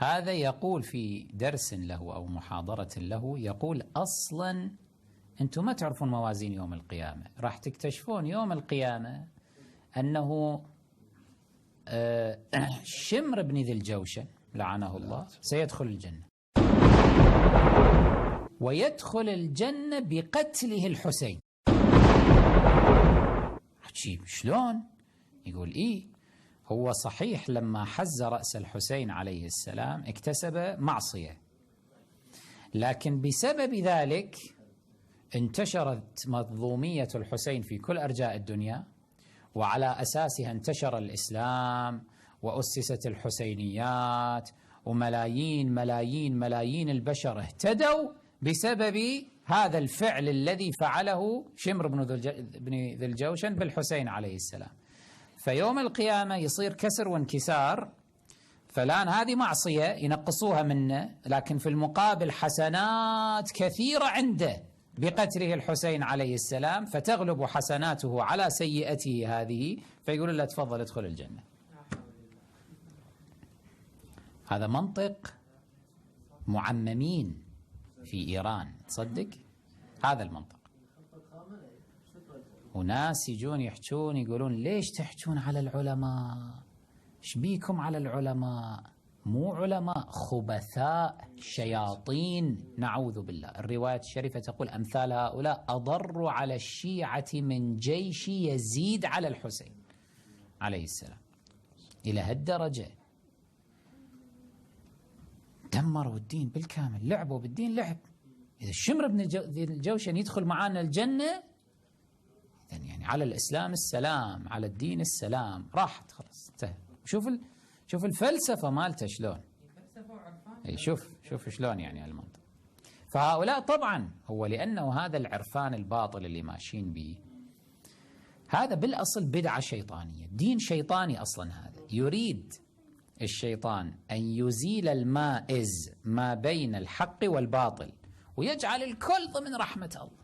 هذا يقول في درس له أو محاضرة له، يقول أصلا أنتم ما تعرفون موازين يوم القيامة، راح تكتشفون يوم القيامة أنه شمر بن ذي الجوشن لعنه الله سيدخل الجنة، ويدخل الجنة بقتله الحسين. عجيب، شلون؟ يقول إيه، هو صحيح لما حز رأس الحسين عليه السلام اكتسب معصية، لكن بسبب ذلك انتشرت مظلومية الحسين في كل أرجاء الدنيا، وعلى أساسها انتشر الإسلام وأسست الحسينيات، وملايين ملايين ملايين البشر اهتدوا بسبب هذا الفعل الذي فعله شمر بن ذي الجوشن بالحسين عليه السلام. فيوم القيامة يصير كسر وانكسار، فلان هذه معصية ينقصوها منه، لكن في المقابل حسنات كثيرة عنده بقتله الحسين عليه السلام، فتغلب حسناته على سيئته هذه، فيقول له تفضل ادخل الجنة. هذا منطق معممين في إيران، تصدق هذا المنطق. وناس يجون يحجون يقولون ليش تحجون على العلماء؟ ايش بيكم على العلماء؟ مو علماء، خبثاء شياطين، نعوذ بالله. الرواية الشريفة تقول أمثال هؤلاء أضر على الشيعة من جيش يزيد على الحسين عليه السلام. إلى هالدرجة دمروا الدين بالكامل، لعبوا بالدين لعب. إذا الشمر بن ذي الجوشن يدخل معانا الجنة، يعني على الإسلام السلام، على الدين السلام، راحت خلاص انتهى. شوف الفلسفة مالته شلون، شوف شلون يعني المنطق. فهؤلاء طبعا هو لأنه هذا العرفان الباطل اللي ماشيين به، هذا بالأصل بدعة شيطانية، دين شيطاني أصلا. هذا يريد الشيطان أن يزيل المائز ما بين الحق والباطل، ويجعل الكل ضمن رحمة الله.